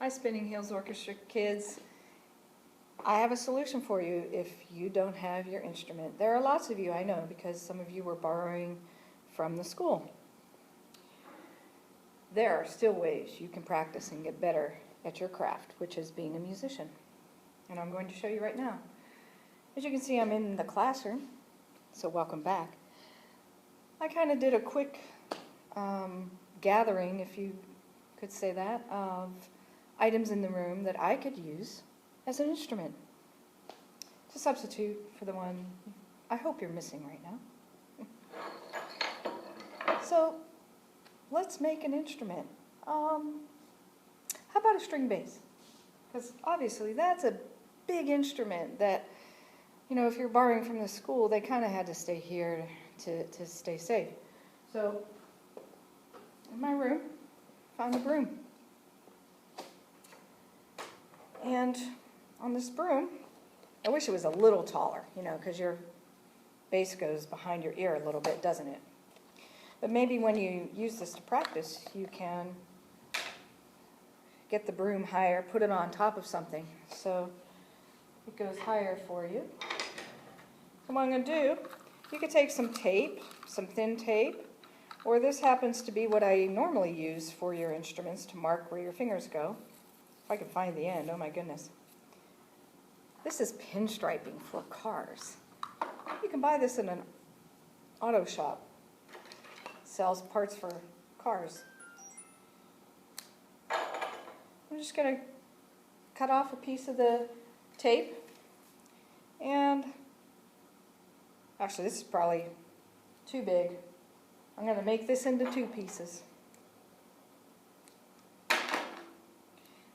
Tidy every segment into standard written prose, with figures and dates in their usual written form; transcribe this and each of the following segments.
Hi, Spinning Heels Orchestra kids. I have a solution for you if you don't have your instrument. There are lots of you, I know, because some of you were borrowing from the school. There are still ways you can practice and get better at your craft, which is being a musician. And I'm going to show you right now. As you can see, I'm in the classroom, so welcome back. I kind of did a quick gathering, if you could say that, of items in the room that I could use as an instrument to substitute for the one I hope you're missing right now. So let's make an instrument. How about a string bass? Because obviously that's a big instrument that, you know, if you're borrowing from the school, they kind of had to stay here to stay safe. So in my room, found a broom. And on this broom, I wish it was a little taller, you know, because your bass goes behind your ear a little bit, doesn't it? But maybe when you use this to practice, you can get the broom higher, put it on top of something so it goes higher for you. So what I'm going to do, you could take some tape, some thin tape, or this happens to be what I normally use for your instruments to mark where your fingers go. If I can find the end, oh my goodness. This is pinstriping for cars. You can buy this in an auto shop. It sells parts for cars. I'm just going to cut off a piece of the tape. And actually, this is probably too big. I'm going to make this into two pieces.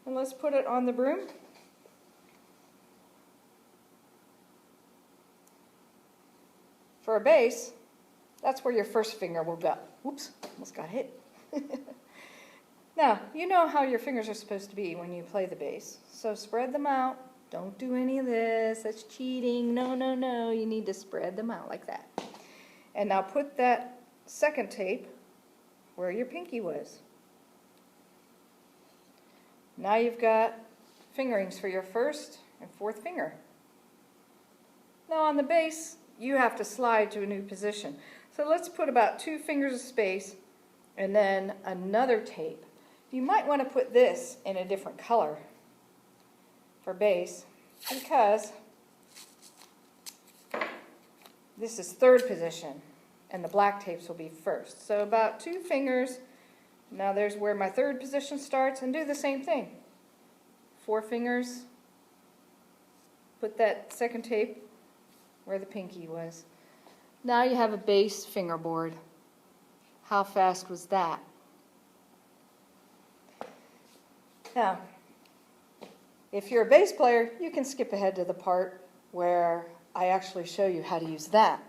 And let's put it on the broom. For a bass, that's where your first finger will go. Whoops, almost got hit. Now, you know how your fingers are supposed to be when you play the bass. So spread them out. Don't do any of this. That's cheating. No, no, no. You need to spread them out like that. And now put that second tape where your pinky was. Now you've got fingerings for your first and fourth finger. Now on the bass, you have to slide to a new position. So let's put about 2 fingers of space and then another tape. You might want to put this in a different color for bass because this is third position and the black tapes will be first. So about 2 fingers. Now there's where my third position starts, and do the same thing. 4 fingers, put that second tape where the pinky was. Now you have a bass fingerboard. How fast was that? Now, if you're a bass player, you can skip ahead to the part where I actually show you how to use that,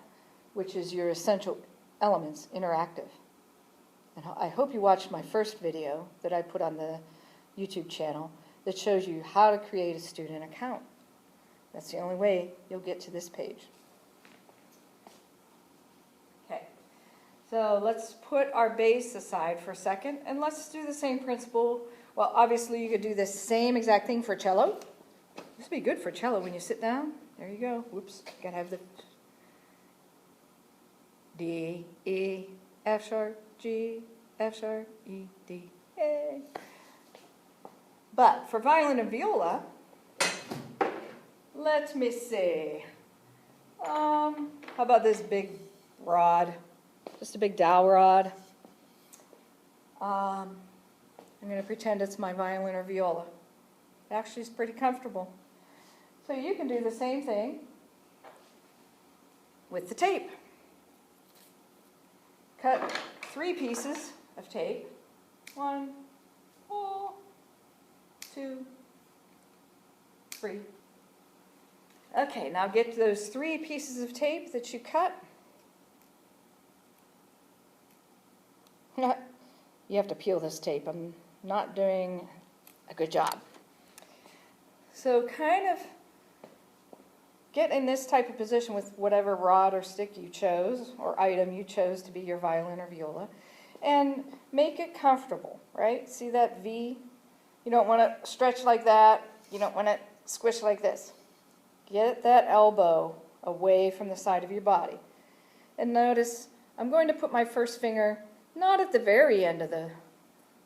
which is your essential elements, interactive. And I hope you watched my first video that I put on the YouTube channel that shows you how to create a student account. That's the only way you'll get to this page. Okay, so let's put our bass aside for a second and let's do the same principle. Well, obviously you could do the same exact thing for cello. This would be good for cello when you sit down. There you go. Whoops, gotta have the D, E, F sharp, G, F sharp, E, D, A. But for violin and viola, let me see. How about this big rod? Just a big dowel rod. I'm going to pretend it's my violin or viola. Actually, it's pretty comfortable. So you can do the same thing with the tape. Cut 3 pieces of tape. 1, 2, 3. Okay, now get those 3 pieces of tape that you cut. You have to peel this tape. I'm not doing a good job. So kind of get in this type of position with whatever rod or stick you chose or item you chose to be your violin or viola, and make it comfortable, right? See that V You don't want to stretch like that. You don't want to squish like this. Get that elbow away from the side of your body. And notice I'm going to put my first finger not at the very end of the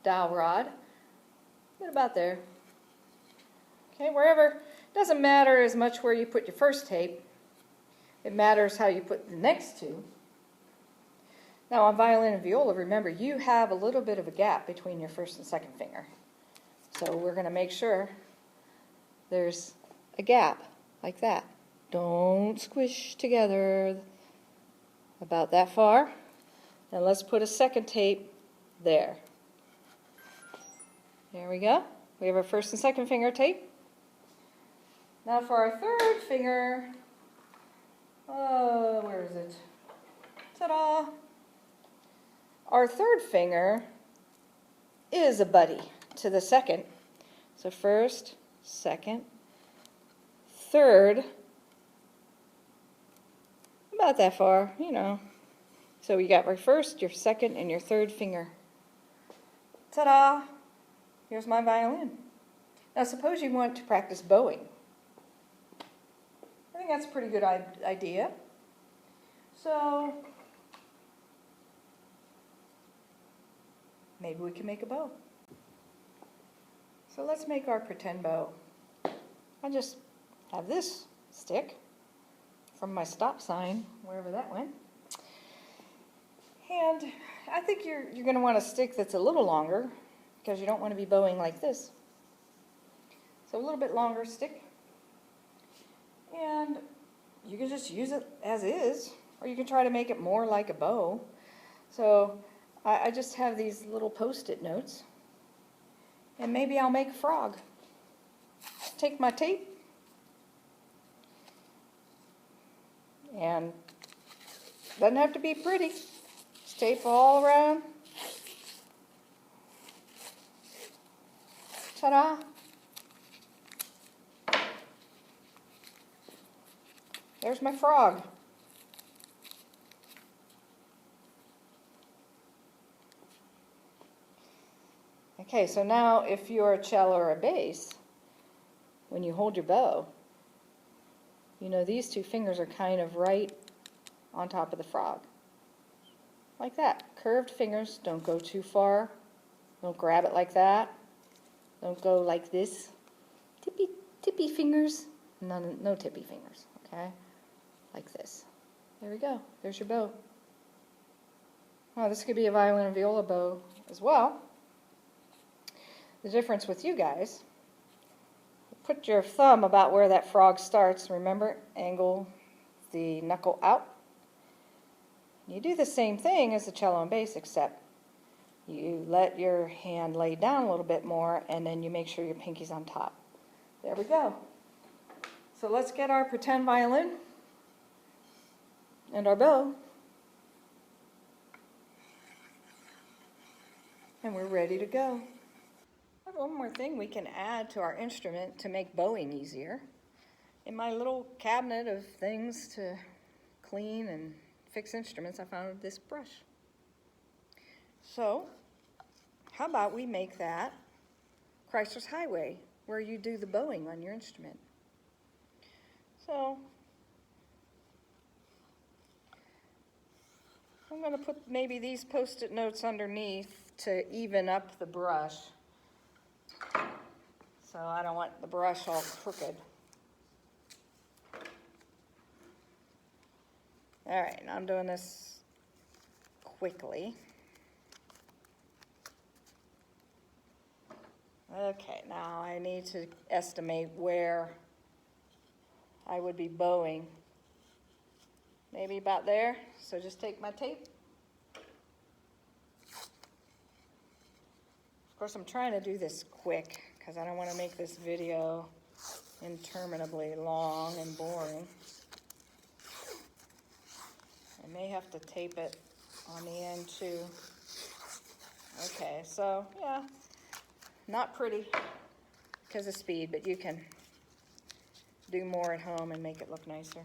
dowel rod, but about there. Okay, wherever. It doesn't matter as much where you put your first tape. It matters how you put the next two. Now on violin and viola, remember, you have a little bit of a gap between your first and second finger. So we're going to make sure there's a gap like that. Don't squish together about that far. Now let's put a second tape there. There we go. We have our first and second finger tape. Now for our third finger, where is it? Ta-da! Our third finger is a buddy to the second. So first, second, third, about that far, you know. So you got your first, your second, and your third finger. Ta-da! Here's my violin. Now suppose you want to practice bowing. I think that's a pretty good idea. So maybe we can make a bow. So let's make our pretend bow. I just have this stick from my stop sign, wherever that went. And I think you're going to want a stick that's a little longer because you don't want to be bowing like this. So a little bit longer stick. And you can just use it as is, or you can try to make it more like a bow. So I just have these little post-it notes, and maybe I'll make a frog. Take my tape, and doesn't have to be pretty. Just tape all around. Ta-da! There's my frog. Okay, so now if you're a cello or a bass, when you hold your bow, you know these two fingers are kind of right on top of the frog. Like that. Curved fingers, don't go too far. Don't grab it like that. Don't go like this. Tippy fingers. No tippy fingers, okay? Like this. There we go. There's your bow. Well, this could be a violin and viola bow as well. The difference with you guys, put your thumb about where that frog starts. Remember, angle the knuckle out. You do the same thing as the cello and bass, except you let your hand lay down a little bit more, and then you make sure your pinky's on top. There we go. So let's get our pretend violin and our bow, and we're ready to go. I have one more thing we can add to our instrument to make bowing easier. In my little cabinet of things to clean and fix instruments, I found this brush. So how about we make that Chrysler's Highway, where you do the bowing on your instrument. So I'm going to put maybe these post-it notes underneath to even up the brush. So I don't want the brush all crooked. All right, now I'm doing this quickly. Okay, now I need to estimate where I would be bowing. Maybe about there, so just take my tape. Of course, I'm trying to do this quick because I don't want to make this video interminably long and boring. I may have to tape it on the end too. Okay, so yeah, not pretty because of speed, but you can do more at home and make it look nicer.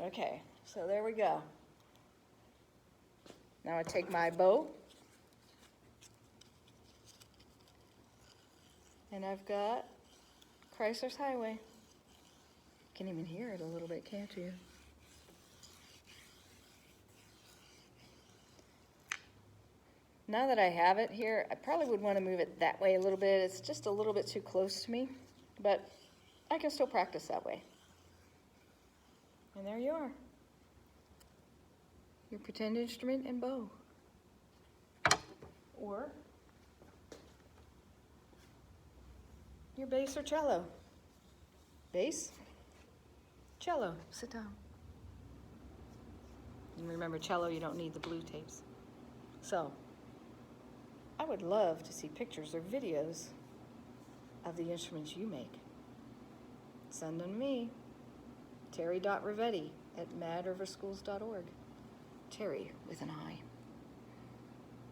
Okay, so there we go. Now I take my bow And I've got Chrysler's Highway. You can even hear it a little bit, can't you? Now that I have it here, I probably would want to move it that way a little bit. It's just a little bit too close to me, but I can still practice that way. And there you are. Your pretend instrument and bow. Or your bass or cello. Bass, cello, sit down. And remember, cello, you don't need the blue tapes. So, I would love to see pictures or videos of the instruments you make. Send them to me, terry.rivetti@madriverschools.org. Terry with an I.